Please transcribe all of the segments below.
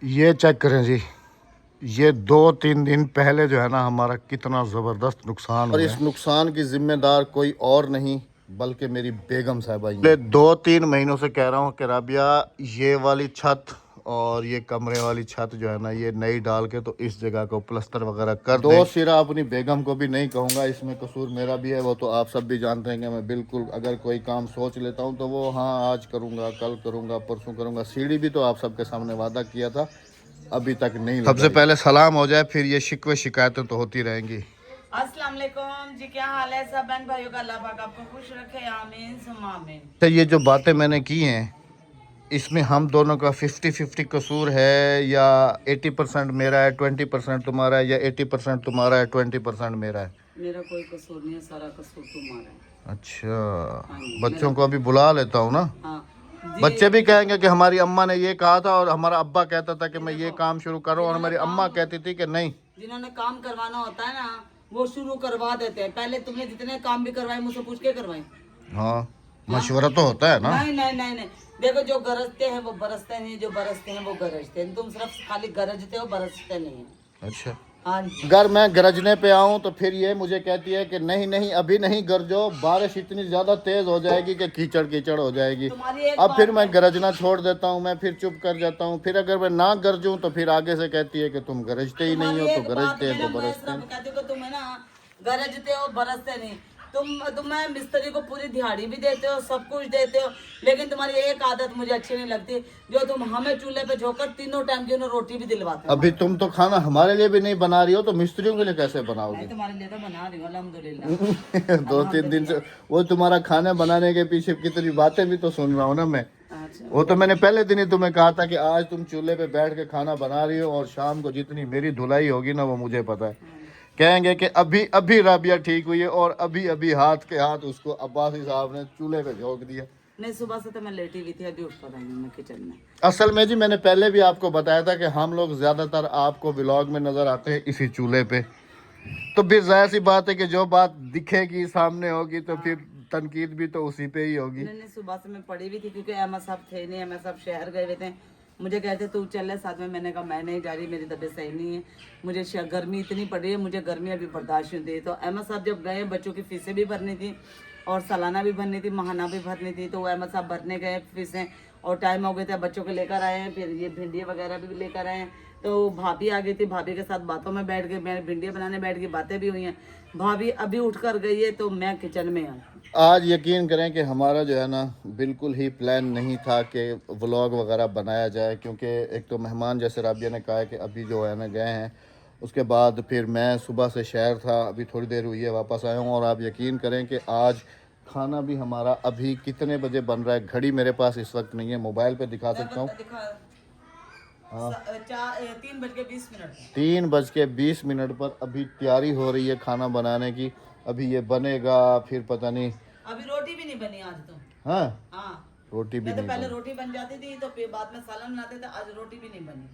ये चेक करें जी, ये 2-3 दिन पहले जो है ना हमारा कितना ज़बरदस्त नुकसान हुआ है। और इस नुकसान की जिम्मेदार कोई और नहीं बल्कि मेरी बेगम साहबा। ये 2-3 महीनों से कह रहा हूँ कि राबिया ये वाली छत और ये कमरे वाली छत जो है ना ये नई डाल के तो इस जगह को प्लस्तर वगैरह कर दो। सिरा अपनी बेगम को भी नहीं कहूँगा, इसमें कसूर मेरा भी है। वो तो आप सब भी जानते हैं कि मैं बिल्कुल अगर कोई काम सोच लेता हूँ तो वो हाँ आज करूँगा, कल करूँगा, परसों करूँगा। सीढ़ी भी तो आप सबके सामने वादा किया था, अभी तक नहीं। सबसे पहले सलाम हो जाए, फिर ये शिकवे शिकायतें तो होती रहेंगी। अस्सलाम वालेकुम जी, क्या हाल है सब बहन भाइयों का? अल्लाह पाक आपको खुश रखे, आमीन सुम्मा आमीन। तो ये जो बातें मैंने की हैं इसमें हम दोनों का 50-50 कसूर है या 80% मेरा है, 20% तुम्हारा है, या 80% तुम्हारा है, 20% मेरा है? मेरा कोई कसूर नहीं है, सारा कसूर तुम्हारा है। अच्छा, बच्चों को अभी बुला लेता हूँ ना। हाँ बच्चे भी कहेंगे कि हमारी अम्मा ने ये कहा था और हमारा अब्बा कहता था कि मैं ये काम शुरू करूँ और मेरी अम्मा कहती थी कि नहीं। जिन्होंने काम करवाना होता है ना वो शुरू करवा देते हैं। पहले तुमने जितने काम भी करवाए मुझसे पूछ के करवाए। हाँ, मशवरा तो होता है ना। नहीं नहीं नहीं नहीं, देखो जो गरजते हैं वो बरसते नहीं, जो बरसते हैं वो गरजते हैं। तुम सिर्फ खाली गरजते हो, बरसते नहीं। अच्छा, हाँ जी। अगर मैं गरजने पे आऊँ तो फिर ये मुझे कहती है कि नहीं नहीं अभी नहीं गरजो, बारिश इतनी ज्यादा तेज हो जाएगी कि कीचड़ कीचड़ हो जाएगी। अब फिर मैं गरजना छोड़ देता हूँ, मैं फिर चुप कर जाता हूँ। फिर अगर मैं ना गरजूं तो फिर आगे से कहती है कि तुम गरजते ही नहीं हो, तो गरजते हैं तो बरसते हैं। कहते हो तुम है ना गरजते हो बरसते नहीं। तुम मिस्त्री को पूरी दिहाड़ी भी देते हो, सब कुछ देते हो, लेकिन तुम्हारी एक आदत मुझे अच्छी नहीं लगती, जो तुम हमें चूल्हे पे झोंकर तीनों टाइम की रोटी भी दिलवाते हो। अभी तुम तो खाना हमारे लिए भी नहीं बना रही हो तो मिस्त्रियों के लिए कैसे बनाओगे? तुम्हारे लिए तो बना रही हूँ अल्हम्दुलिल्लाह। 2-3 दिन से वो तुम्हारा खाना बनाने के पीछे कितनी बातें भी तो सुन रहा हूँ ना मैं। अच्छा। वो तो मैंने पहले दिन ही तुम्हें कहा था कि आज तुम चूल्हे पे बैठ के खाना बना रही हो और शाम को जितनी मेरी धुलाई होगी ना वो मुझे पता है। कहेंगे कि अभी अभी राबिया ठीक हुई है और अभी अभी हाथ के हाथ उसको अब्बासी साहब ने चूल्हे पे झोंक दिया। नहीं, सुबह से तो मैं लेटी हुई थी, अभी उठ कर आई हूं मैं किचन में। असल में जी मैंने पहले भी आपको बताया था कि हम लोग ज्यादातर आपको व्लॉग में नजर आते हैं इसी चूल्हे पे, तो फिर जाहिर सी बात है कि जो बात दिखेगी सामने होगी तो फिर तनकीद भी तो उसी पे ही होगी। नहीं, सुबह से मैं पड़ी हुई थी क्योंकि अहमद साहब थे नहीं, अहमद साहब शहर गए हुए थे। मुझे कहते तू चल साथ में, मैंने कहा मैं नहीं जा रही, मेरी तबीयत सही नहीं है, मुझे गर्मी इतनी पड़ रही है, मुझे गर्मी अभी बर्दाश्त नहीं थी। तो अहमद साहब जब गए, बच्चों की फीसें भी भरनी थी और सालाना भी भरनी थी, महाना भी भरनी थी, तो अहमद साहब भरने गए फीसें और टाइम हो गया था, बच्चों को लेकर आए हैं, फिर ये भिंडियाँ वगैरह भी लेकर आए हैं। तो भाभी आ गई थी, भाभी के साथ बातों में बैठ गए, मैं भिंडियाँ बनाने बैठ गई, बातें भी हुई हैं। भाभी अभी उठ कर गई है तो मैं किचन में आई। आज यकीन करें कि हमारा जो है ना बिल्कुल ही प्लान नहीं था कि व्लॉग वगैरह बनाया जाए, क्योंकि एक तो मेहमान जैसे राबिया ने कहा है कि अभी जो है ना गए हैं, उसके बाद फिर मैं सुबह से शहर था, अभी थोड़ी देर हुई है वापस आया हूँ। और आप यकीन करें कि आज खाना भी हमारा अभी कितने बजे बन रहा है, घड़ी मेरे पास इस वक्त नहीं है, मोबाइल पे दिखा सकता हूँ। हाँ, 3:20 पर अभी तैयारी हो रही है खाना बनाने की। अभी ये बनेगा, फिर पता नहीं। अभी रोटी भी नहीं बनी आज तो। हाँ हाँ, रोटी भी तो नहीं पहले बनी। रोटी बन जाती थी तो फिर बाद में सालन बनाते थे, आज रोटी भी नहीं बनी।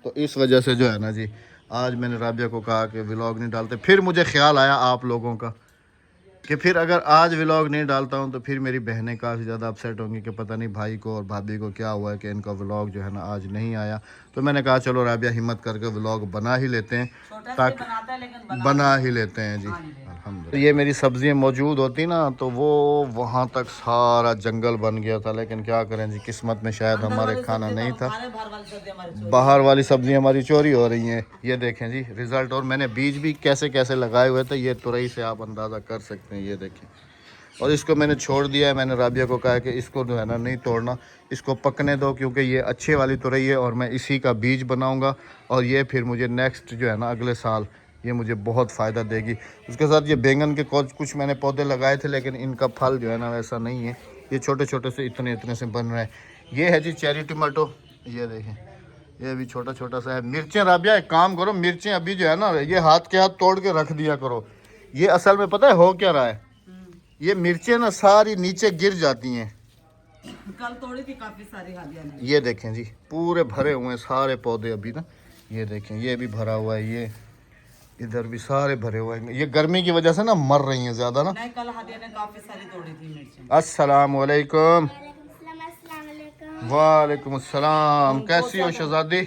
तो इस वजह से जो है ना जी आज मैंने राबिया को कहा कि व्लॉग नहीं डालते। फिर मुझे ख्याल आया आप लोगों का कि फिर अगर आज व्लॉग नहीं डालता हूँ तो फिर मेरी बहनें काफ़ी ज़्यादा अपसेट होंगी कि पता नहीं भाई को और भाभी को क्या हुआ है कि इनका व्लॉग जो है ना आज नहीं आया। तो मैंने कहा चलो राबिया हिम्मत करके व्लॉग बना ही लेते हैं, ताकि बना ही लेते हैं जी। अल्हम्दुलिल्लाह ये मेरी सब्जियां मौजूद होती ना तो वो वहाँ तक सारा जंगल बन गया था, लेकिन क्या करें जी किस्मत में शायद हमारे खाना नहीं था। बाहर वाली सब्जियां हमारी चोरी हो रही हैं। ये देखें जी रिज़ल्ट, और मैंने बीज भी कैसे कैसे लगाए हुए थे, ये तुरई से आप अंदाज़ा कर सकते हैं। ये देखें, और इसको मैंने छोड़ दिया है। मैंने राबिया को कहा कि इसको जो है ना नहीं तोड़ना, इसको पकने दो, क्योंकि ये अच्छे वाली तुरई है और मैं इसी का बीज बनाऊंगा और ये फिर मुझे नेक्स्ट जो है ना अगले साल ये मुझे बहुत फ़ायदा देगी। उसके साथ ये बैंगन के कुछ मैंने पौधे लगाए थे, लेकिन इनका फल जो है ना वैसा नहीं है, ये छोटे छोटे से इतने इतने से बन रहे हैं। ये है जी चेरी टमाटो, ये देखें ये भी छोटा छोटा सा है। मिर्चें राबिया एक काम करो, मिर्चें अभी जो है ना ये हाथ के हाथ तोड़ के रख दिया करो। ये असल में पता है हो क्या रहा है, ये मिर्चें ना सारी नीचे गिर जाती हैं। कल तोड़ी थी काफी सारी हालिया ने। ये देखें जी पूरे भरे हुए हैं सारे पौधे अभी ना, ये देखें ये भी भरा हुआ है, ये इधर भी सारे भरे हुए हैं। ये गर्मी की वजह से ना मर रही हैं ज्यादा ना। नहीं, कल हालिया ने काफी सारी तोड़ी थी मिर्ची। अस्सलाम वालेकुम। वालेकुम अस्सलाम, कैसी हो शहजादी?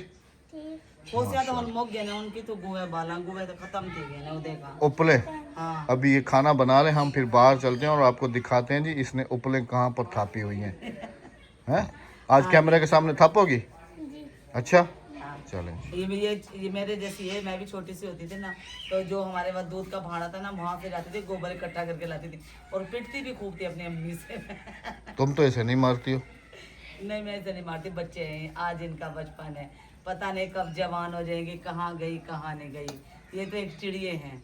वो से तो हम मोग गए ना उनकी तो गुए बाला गुए तो खत्म थी गए ना वो देखा उपले हाँ अभी ये खाना बना ले, हम फिर बाहर चलते हैं और आपको दिखाते हैं जी इसने उपले कहाँ पर थापी हुई हैं। हैं आज कैमरे के सामने थापोगी? अच्छा हाँ। चलें। ये मेरे जैसी है, मैं भी छोटी सी होती थी ना तो जो हमारे पास दूध का भाड़ा था ना वहाँ पे जाती थी, गोबर इकट्ठा करके लाती थी और पिटती भी खूब थी अपनी अम्मी से। तुम तो ऐसे नहीं मारती हो। नहीं मैं ऐसे नहीं मारती, बच्चे हैं आज इनका बचपन है, पता नहीं कब जवान हो जाएंगे, कहाँ गई कहाँ नहीं गई, ये तो एक चिड़िए हैं।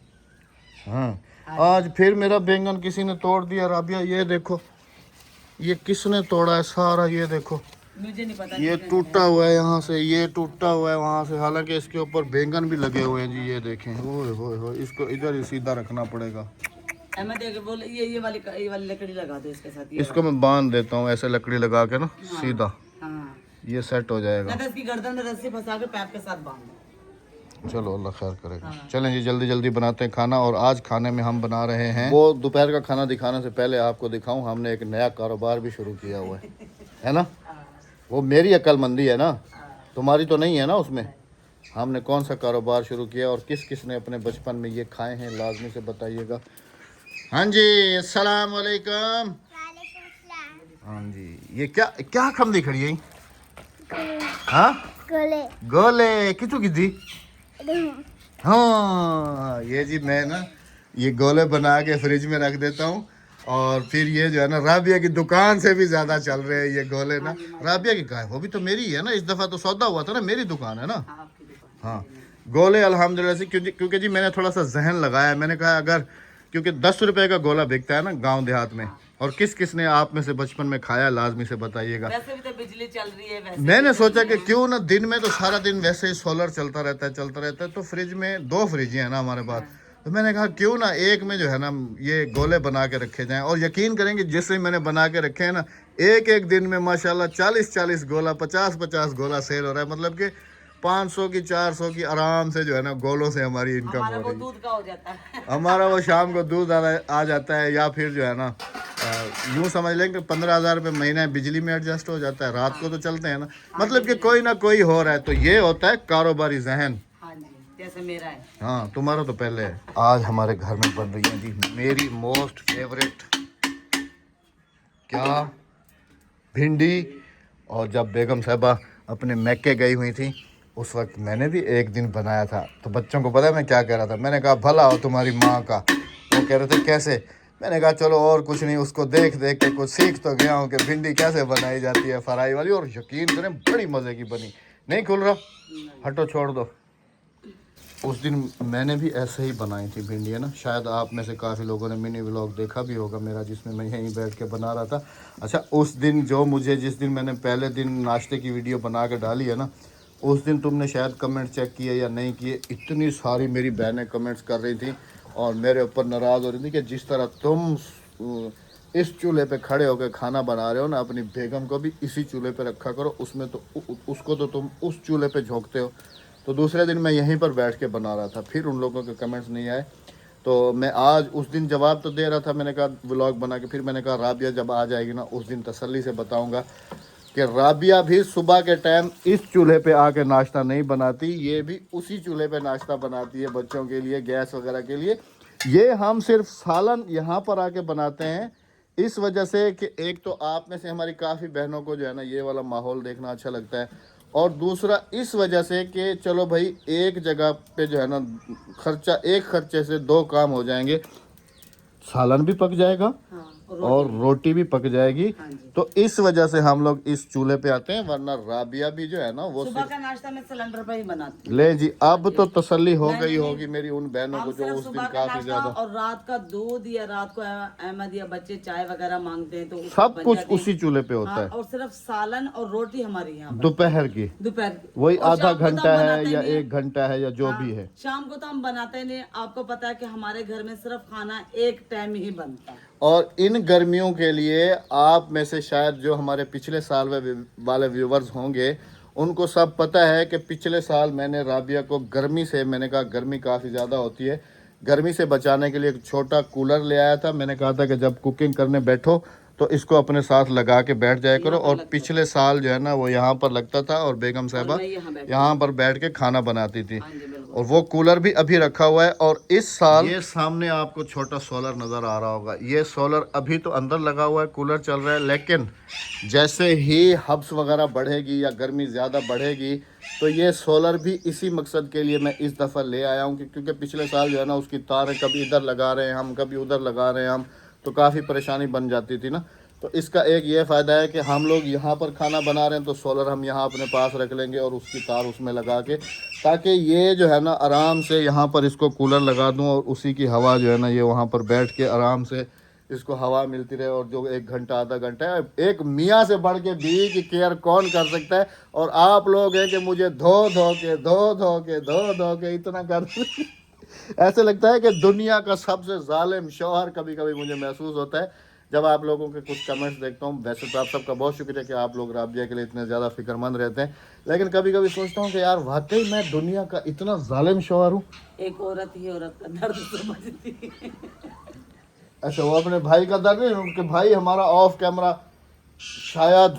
हाँ आज फिर मेरा बैंगन किसी ने तोड़ दिया राबिया, ये देखो ये किसने तोड़ा है सारा, ये देखो मुझे नहीं पता ये टूटा हुआ है यहाँ से, ये टूटा हुआ है वहाँ से, हालांकि इसके ऊपर बैंगन भी लगे हुए हैं जी। ये देखें ओए होए होए, इसको इधर ही सीधा रखना पड़ेगा। मैं देख बोले ये वाली लकड़ी लगा दो इसके साथ, ये इसको मैं बांध देता हूँ ऐसे लकड़ी लगा के ना सीधा, हाँ ये सेट हो जाएगा। नहीं तो इसकी गर्दन में रस्सी फंसा के पैप के साथ बांध दो। चलो अल्लाह खैर करेगा। चलें जी जल्दी जल्दी बनाते हैं खाना। और आज खाने में हम बना रहे हैं, वो दोपहर का खाना दिखाने से पहले आपको दिखाऊं, हमने एक नया कारोबार भी शुरू किया हुआ है ना। वो मेरी अक्लमंदी है ना, तुम्हारी तो नहीं है ना उसमें। हमने कौन सा कारोबार शुरू किया और किस किस ने अपने बचपन में ये खाए हैं लाजमी से बताइएगा। हाँ जी अस्सलाम वालेकुम। हाँ जी ये क्या क्या खमदी खड़ी है? हाँ गोले गोले किचू की थी। हाँ ये जी मैं ना ये गोले बना के फ्रिज में रख देता हूँ और फिर ये जो है ना राबिया की दुकान से भी ज्यादा चल रहे हैं ये गोले ना। राबिया की कहा है, वो भी तो मेरी ही है ना, इस दफा तो सौदा हुआ था ना, मेरी दुकान है ना। आपकी दुकान हाँ गोले अल्हम्दुलिल्लाह से, क्योंकि जी मैंने थोड़ा सा जहन लगाया, मैंने कहा अगर क्योंकि 10 रुपए का गोला बिकता है ना गांव देहात में, और किस किस ने आप में से बचपन में खाया लाजमी से बताइएगा। वैसे भी तो बिजली चल रही है, वैसे मैंने सोचा कि क्यों ना दिन में तो सारा दिन वैसे ही सोलर चलता रहता है, तो फ्रिज में 2 फ्रिज हैं ना हमारे पास, तो मैंने कहा क्यों ना एक में जो है ना ये गोले बना के रखे जाएं। और यकीन करेंगे जिससे मैंने बना के रखे हैं ना, एक एक दिन में माशाल्लाह 40-40 गोला 50-50 गोला सेल हो रहा है, मतलब कि 500 की 400 की आराम से जो है ना गोलों से हमारी इनकम हमारा हो वो रही है। दूध का हो जाता है। हमारा वो शाम को दूध आ जाता है, या फिर जो है ना यूँ समझ लें कि 15,000 रुपये महीना बिजली में एडजस्ट हो जाता है, रात को तो चलते हैं ना, मतलब कि कोई ना कोई हो रहा है। तो ये होता है कारोबारी जहन। हाँ जी जैसे मेरा है। हाँ तुम्हारा तो पहले है। आज हमारे घर में बन रही है जी मेरी मोस्ट फेवरेट क्या भिंडी। और जब बेगम साहबा अपने मैके गई हुई थी उस वक्त मैंने भी एक दिन बनाया था, तो बच्चों को पता है मैं क्या कह रहा था, मैंने कहा भला हो तुम्हारी माँ का। वो कह रहे थे कैसे, मैंने कहा चलो और कुछ नहीं, उसको देख देख के कुछ सीख तो गया हूँ कि भिंडी कैसे बनाई जाती है फ्राई वाली, और यकीन करें बड़ी मज़े की बनी। नहीं खुल रहा, हटो छोड़ दो। उस दिन मैंने भी ऐसे ही बनाई थी भिंडी है ना, शायद आप में से काफ़ी लोगों ने मिनी व्लॉग देखा भी होगा मेरा, जिसमें मैं यहीं बैठ के बना रहा था। अच्छा उस दिन जिस दिन मैंने पहले दिन नाश्ते की वीडियो बना के डाली है ना, उस दिन तुमने शायद कमेंट चेक किए या नहीं किए, इतनी सारी मेरी बहनें कमेंट्स कर रही थी और मेरे ऊपर नाराज़ हो रही थी कि जिस तरह तुम इस चूल्हे पे खड़े होकर खाना बना रहे हो ना, अपनी बेगम को भी इसी चूल्हे पे रखा करो, उसमें तो उसको तो तुम उस चूल्हे पे झोंकते हो। तो दूसरे दिन मैं यहीं पर बैठ के बना रहा था, फिर उन लोगों के कमेंट्स नहीं आए, तो मैं आज उस दिन जवाब तो दे रहा था, मैंने कहा व्लॉग बना के, फिर मैंने कहा राबिया जब आ जाएगी ना उस दिन तसल्ली से बताऊंगा कि राबिया भी सुबह के टाइम इस चूल्हे पे आके नाश्ता नहीं बनाती, ये भी उसी चूल्हे पे नाश्ता बनाती है बच्चों के लिए, गैस वगैरह के लिए। ये हम सिर्फ सालन यहाँ पर आके बनाते हैं इस वजह से कि एक तो आप में से हमारी काफ़ी बहनों को जो है ना ये वाला माहौल देखना अच्छा लगता है, और दूसरा इस वजह से कि चलो भाई एक जगह पे जो है ना खर्चा, एक खर्चे से 2 काम हो जाएंगे, सालन भी पक जाएगा हाँ, और रोटी भी पक जाएगी। हाँ जी। तो इस वजह से हम लोग इस चूल्हे पे आते हैं, वरना राबिया भी जो है ना वो सुबह का नाश्ता मैं सिलेंडर पर ही बनाती हूँ। ले जी अब तो तसल्ली हो नहीं, गई नहीं, होगी मेरी उन बहनों हम को जो सिर्फ उस दिन सुबह का काफी नाश्ता ज्यादा और रात का दूध, या रात को अहमद या बच्चे चाय वगैरह मांगते हैं तो उसको सब बन कुछ जाती है। उसी चूल्हे पे होता हाँ, है। और सिर्फ सालन और रोटी हमारी यहाँ पर दोपहर की दोपहर की। वही और आधा शाम को तो हम घंटा है बनाते या नहीं 1 घंटा है या जो हाँ, भी है। शाम को तो हम बनाते ही नहीं। आपको पता है कि हमारे घर में सिर्फ खाना एक टाइम ही बनता है। और इन गर्मियों के लिए आप में से शायद जो हमारे पिछले साल वाले व्यूवर्स होंगे उनको सब पता है कि पिछले साल मैंने राबिया को गर्मी से, मैंने कहा गर्मी काफ़ी ज़्यादा होती है, गर्मी से बचाने के लिए एक छोटा कूलर ले आया था। मैंने कहा था कि जब कुकिंग करने बैठो तो इसको अपने साथ लगा के बैठ जाया करो। और पिछले साल जो है ना वो यहाँ पर लगता था और बेगम साहबा यहाँ पर बैठ के खाना बनाती थी। हाँ जी बिल्कुल। और वो कूलर भी अभी रखा हुआ है। और इस साल ये सामने आपको छोटा सोलर नज़र आ रहा होगा, ये सोलर अभी तो अंदर लगा हुआ है, कूलर चल रहा है, लेकिन जैसे ही हब्स वगैरह बढ़ेगी या गर्मी ज़्यादा बढ़ेगी तो ये सोलर भी इसी मकसद के लिए मैं इस दफ़ा ले आया हूँ क्योंकि पिछले साल जो है ना उसकी तारें कभी इधर लगा रहे हैं हम, कभी उधर लगा रहे हैं हम, तो काफ़ी परेशानी बन जाती थी ना। तो इसका एक ये फ़ायदा है कि हम लोग यहाँ पर खाना बना रहे हैं तो सोलर हम यहाँ अपने पास रख लेंगे और उसकी तार उसमें लगा के, ताकि ये जो है ना आराम से यहाँ पर इसको कूलर लगा दूँ और उसी की हवा जो है ना ये वहाँ पर बैठ के आराम से इसको हवा मिलती रहे। और जो 1 घंटा आधा घंटा है, एक मियाँ से बढ़ के बीवी की केयर कौन कर सकता है। और आप लोग हैं कि मुझे धो धो के इतना कर ऐसे लगता है कि दुनिया का सबसे जालिम शौहर कभी कभी मुझे महसूस होता है जब आप लोगों के कुछ कमेंट्स देखता हूँ। वैसे तो आप सबका बहुत शुक्रिया कि आप लोग राबिया के लिए इतने ज़्यादा फिक्रमंद रहते हैं, लेकिन कभी कभी सोचता हूँ कि यार वाकई मैं दुनिया का इतना जालिम शौहर हूँ। एक औरत ही औरत का दर्द समझती है। अच्छा, वो अपने भाई का दर्द नहीं, उनके भाई हमारा ऑफ कैमरा शायद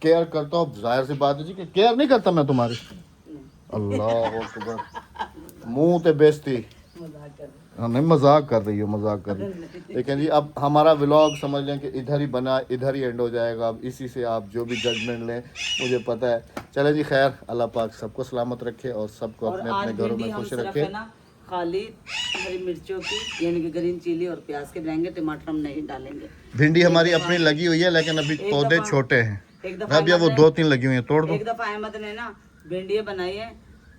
केयर करता हूँ, जाहिर सी बात है जी कि केयर नहीं करता मैं तुम्हारी। अल्लाह अकबर, मुंह ते बेइज्जती। मजाक कर रही हाँ, नहीं मजाक कर रही हो, मजाक कर रही हो। लेकिन जी अब हमारा व्लॉग समझ लें कि इधर ही बना, इधर ही एंड हो जाएगा। अब इसी से आप जो भी जजमेंट लें मुझे पता है। चले जी, खैर अल्लाह पाक सबको सलामत रखे और सबको अपने अपने घरों में खुश रखे। खाली हरी मिर्चों की यानी कि ग्रीन चिली और प्याज के बनाएंगे, टमाटर हम नहीं डालेंगे। भिंडी हमारी अपनी लगी हुई है लेकिन अभी पौधे छोटे हैं। एक दफा रबिया वो 2-3 लगी हुई है, तोड़ दो। एक दफा अहमद ने ना भिंडियाँ बनाई है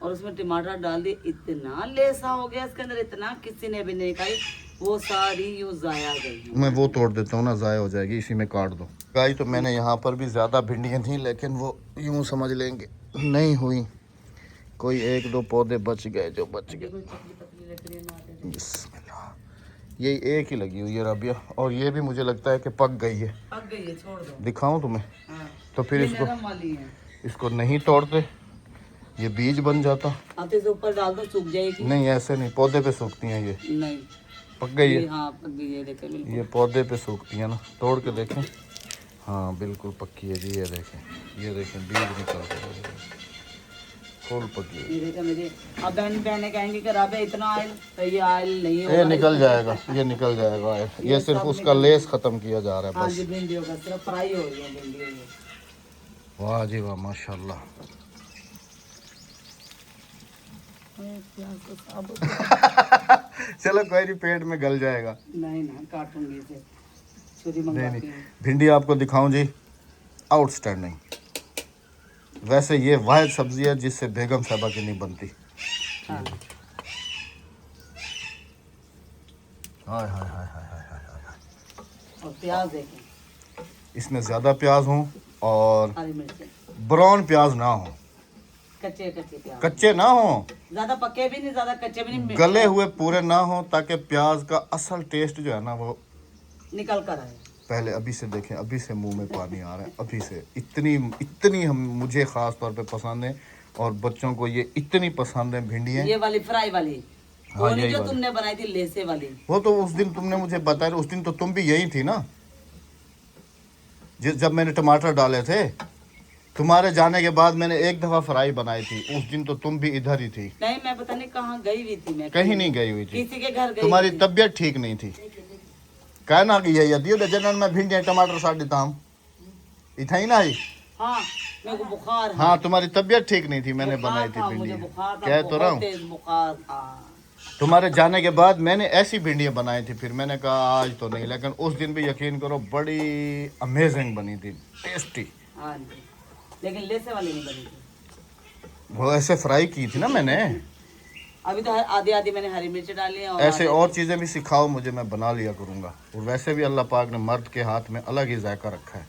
और उसमें टमाटर डाल दिए, इतना लेसा हो गया इसके अंदर, इतना किसी ने भी नहीं खाई, वो सारी यूं जाया गई। मैं वो तोड़ देता हूँ ना, ज़ाया हो जाएगी, इसी में काट दो। गाई तो मैंने यहाँ पर भी ज़्यादा भिंडियाँ थी लेकिन वो यूँ समझ लेंगे नहीं हुई, कोई 1-2 पौधे बच गए जो बच गए। बिस्मिल्लाह, यही एक ही लगी हुई है रबिया और ये भी मुझे लगता है कि पक गई है। पक गई है, छोड़ दो। दिखाऊं तुम्हें? हाँ। तो फिर इसको नहीं तोड़ते, ये बीज बन जाता। आप इसे ऊपर डाल दो, सूख जाएगी। नहीं ऐसे नहीं, पौधे पे सूखती हैं ये। नहीं पक गई है। हाँ पक गई है, देखें बिल्कुल। ये पौधे पे सूखती है ना, तोड़ के देखें। हाँ बिल्कुल पक्की है जी, ये देखें बीज निकल रहे, फुल पकी है। ये देखें मेरे, अब बहने कहेंगे कि राबे इतना ऑयल, तो ये ऑयल नहीं ये निकल जाएगा, ये निकल जाएगा ऑयल। ये सिर्फ उसका लेस खत्म किया जा रहा है हाँ बस। जी, भिंडियों का सिर्फ फ्राई हो रही है भिंडियों। वाह जी वाह, माशाल्लाह। चलो कोई नहीं, पेट में गल जाएगा। नहीं ना, काटूंगी इसे, छुरी नहीं मंगवाती नहीं, हूँ। भिंडी आपको दिखाऊं जी, आउटस्टैंडिंग। वैसे ये वाहिद सब्जी है जिससे बेगम साहबा की नहीं बनती। हाँ। हाय हाय हाय हाय हाय हाय हाय। और प्याज देखें, इसमें ज़्यादा प्याज हो और हरी मिर्च, ब्राउन प्याज ना हो, कच्चे कच्चे प्याज, कच्चे ना हो, ज्यादा पके भी नहीं ज्यादा कच्चे भी नहीं, गले हुए पूरे ना हो, ताकि प्याज का असल टेस्ट जो है ना वो निकल कर आए। पहले अभी से देखें, अभी से मुंह में पानी आ रहा है, अभी से। इतनी हम मुझे ख़ास तौर पे पसंद है और बच्चों को ये इतनी पसंद है भिंडियाँ। ये वाली फ्राई वाली, वो हाँ, नहीं यही जो वाली। तुमने बनाई थी लेसे वाली। वो तो उस दिन तुमने मुझे बताया, उस दिन तो तुम भी यही थी ना, जब मैंने टमाटर डाले थे। तुम्हारे जाने के बाद मैंने एक दफ़ा फ्राई बनाई थी, उस दिन तो तुम भी इधर ही थी। नहीं, मैं पता नहीं कहाँ गई हुई थी, मैं कहीं नहीं गई हुई थी, किसी के घर गई तुम्हारी थी। तबीयत ठीक नहीं थी। कहना कि यही दियो जनरल में भिंडियाँ टमाटर साड़ देता हम इतना ही ना ही। हाँ, मेरे को बुखार है। हाँ तुम्हारी तबीयत ठीक नहीं थी, मैंने बुखार बनाई थी था, मुझे भिंडियाँ, बुखार था, कह तो रहा बहुत हूँ। तेज बुखार था। तुम्हारे जाने के बाद मैंने ऐसी भिंडियाँ बनाई थी, फिर मैंने कहा आज तो नहीं, लेकिन उस दिन भी यकीन करो बड़ी अमेजिंग बनी थी, टेस्टी। हाँ जी, लेकिन लेसे वाली नहीं बनी थी। वो ऐसे फ्राई की थी ना मैंने। अभी तो आधी आधी मैंने हरी मिर्च डाली है और ऐसे और चीज़ें भी सिखाओ मुझे, मैं बना लिया करूँगा। और वैसे भी अल्लाह पाक ने मर्द के हाथ में अलग ही जायका रखा है।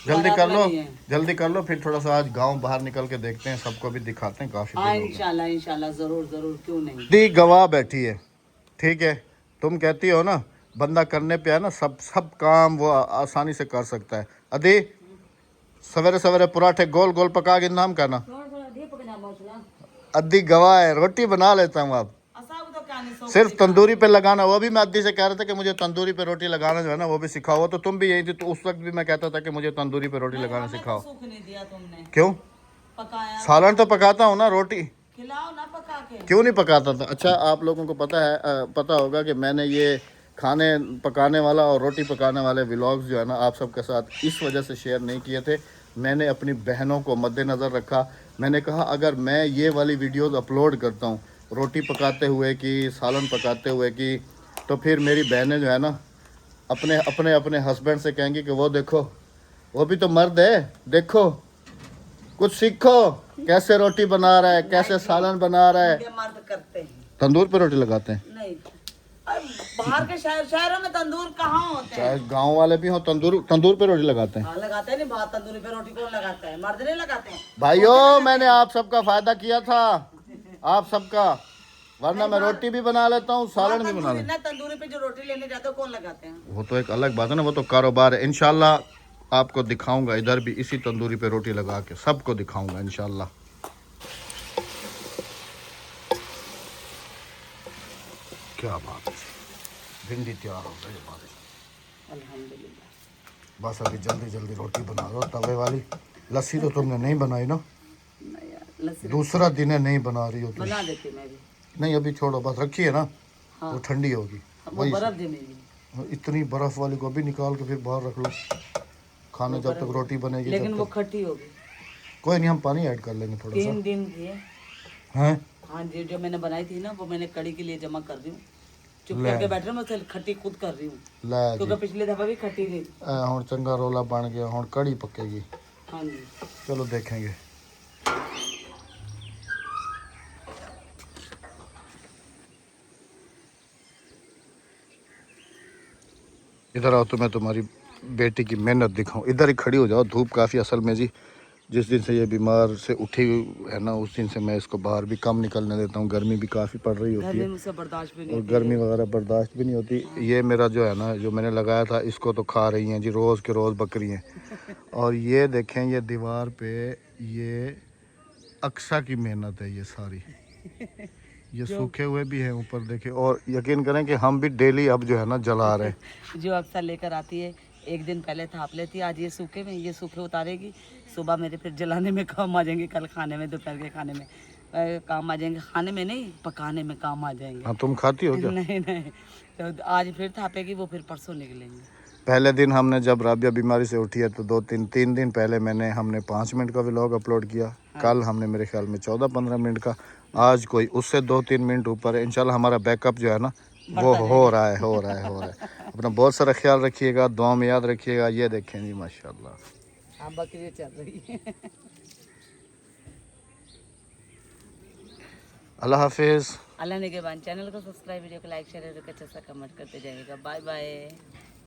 जल्दी कर लो, जल्दी कर लो, फिर थोड़ा सा आज गांव बाहर निकल के देखते हैं, सबको भी दिखाते हैं। काफी हाँ इंशाल्लाह इंशाल्लाह, जरूर जरूर, क्यों नहीं। दी गवाह बैठी है, ठीक है। तुम कहती हो ना बंदा करने पे है ना, सब काम वो आसानी से कर सकता है। अदी सवेरे सवेरे पराठे गोल गोल पका के नाम करना। अद्दी गवाह है, रोटी बना लेता हूँ। अब असाब तो आनी सो सिर्फ तंदूरी पे लगाना, वो भी मैं अद्दी से कह रहा था कि मुझे तंदूरी पे रोटी लगाना जो है ना वो भी सिखाओ। तो तुम भी यही थी, तो उस वक्त भी मैं कहता था कि मुझे तंदूरी पे रोटी लगाना सिखाओ। सूख नहीं दिया तुमने, क्यों? पकाया सालन तो पकाता हूँ ना, रोटी खिलाओ ना पका के। क्यों नहीं पकाता था? अच्छा, आप लोगों को पता है पता होगा कि मैंने ये खाने पकाने वाला और रोटी पकाने वाले व्लॉग्स जो है ना आप सबके साथ इस वजह से शेयर नहीं किए थे। मैंने अपनी बहनों को मद्देनज़र रखा। मैंने कहा अगर मैं ये वाली वीडियोस अपलोड करता हूँ रोटी पकाते हुए कि सालन पकाते हुए कि, तो फिर मेरी बहनें जो है ना अपने अपने अपने हस्बैंड से कहेंगी कि वो देखो वो भी तो मर्द है, देखो कुछ सीखो, कैसे रोटी बना रहा है, कैसे सालन बना रहा है। ये मर्द करते हैं, तंदूर पे रोटी लगाते हैं? नहीं बाहर के शहरों में तंदूर कहाँ होते हैं? चाहे गांव वाले भी हो तंदूर पे रोटी लगाते हैं। हाँ लगाते हैं, नहीं बाहर तंदूरी पे रोटी कौन लगाता है? मर्द नहीं लगाते हैं भाइयों मैंने आप सबका फायदा किया था, आप सबका, वरना मैं रोटी भी बना लेता हूँ सालन भी बना लेता तंदूरी पे जो रोटी लेने जाते हो कौन लगाते हैं? हूँ। वो तो एक अलग बात है ना, वो तो कारोबार है। इंशाल्लाह आपको दिखाऊंगा इधर भी इसी तंदूरी पे रोटी लगा के सबको दिखाऊंगा इंशाल्लाह। क्या बात है, भिंडी तैयार हो गई हमारी। अल्हम्दुलिल्लाह। बस अभी जल्दी जल्दी रोटी बना दो तवे वाली। लस्सी तो तुमने नहीं बनाई ना? नहीं यार, लस्सी दूसरा दिन है नहीं बना रही हो तुम? बना देती मैं भी। नहीं अभी छोड़ो, बस रखी है ना, हाँ। वो ठंडी होगी। वो बर्फ जमेगी, इतनी बर्फ वाली को भी निकाल के फिर बाहर रख लो खाने जब तक रोटी बनेगी लेकिन तब वो तक। खट्टी होगी। कोई नहीं, हम पानी ऐड कर लेंगे थोड़ा सा। 3 दिन की है। हैं? हाँ जी, जो मैंने बनाई थी ना वो मैंने कड़ी के लिए जमा कर रही हूँ। चुप ले। करके बैठ रहा हूँ, मैं खट्टी खुद कर रही हूँ ਲੈ ਜੀ क्योंकि पिछले दफा भी खट्टी थी। ਹੁਣ ਚੰਗਾ ਰੋਲਾ ਬਣ ਗਿਆ, ਹੁਣ ਕੜੀ ਪੱਕੇਗੀ। हाँ जी, चलो देखेंगे। इधर आओ तो मैं तुम्हारी बेटी की मेहनत दिखाऊं। इधर ही खड़ी हो जाओ, धूप काफ़ी असल में जी जिस दिन से ये बीमार से उठी है ना उस दिन से मैं इसको बाहर भी कम निकलने देता हूँ। गर्मी भी काफ़ी पड़ रही होती घर में है मुझसे बर्दाश्त भी नहीं और होती गर्मी है। वगैरह बर्दाश्त भी नहीं होती। ये मेरा जो है ना जो मैंने लगाया था इसको तो खा रही हैं जी रोज़ के रोज़ बकरियाँ। और ये देखें ये दीवार पे ये अक्सा की मेहनत है ये सारी, ये सूखे हुए भी हैं ऊपर देखे। और यकीन करें कि हम भी डेली अब जो है ना जला रहे हैं। जो अक्सर लेकर आती है, एक दिन पहले थाप लेती है, आज ये सूखे में, ये सूखे उतारेगी, सुबह मेरे फिर जलाने में काम आ जाएंगे, कल खाने में, दोपहर के खाने में काम आ जाएंगे, खाने में नहीं पकाने में काम आ जाएंगे। हाँ तुम खाती हो क्या? नहीं नहीं, तो आज फिर थापेगी वो, फिर परसों निकलेंगे। पहले दिन हमने जब राबिया बीमारी से उठी है तो 2-3 दिन पहले हमने 5 मिनट का व्लॉग अपलोड किया। कल हमने मेरे ख्याल में 14-15 मिनट का, आज कोई उससे 2-3 मिनट ऊपर है। इंशाल्लाह हमारा बैकअप जो है ना वो हो रहा है। अपना बहुत सारा ख्याल रखिएगा, दुआ में याद रखिएगा। ये देखें जी माशाल्लाह हाँ बकरी चल रही है। अल्लाह हाफिज़। अल्लाह ने के बाद चैनल को सब्सक्राइब, वीडियो को लाइक शेयर और अच्छा सा कमेंट करते जाइएगा। Bye bye.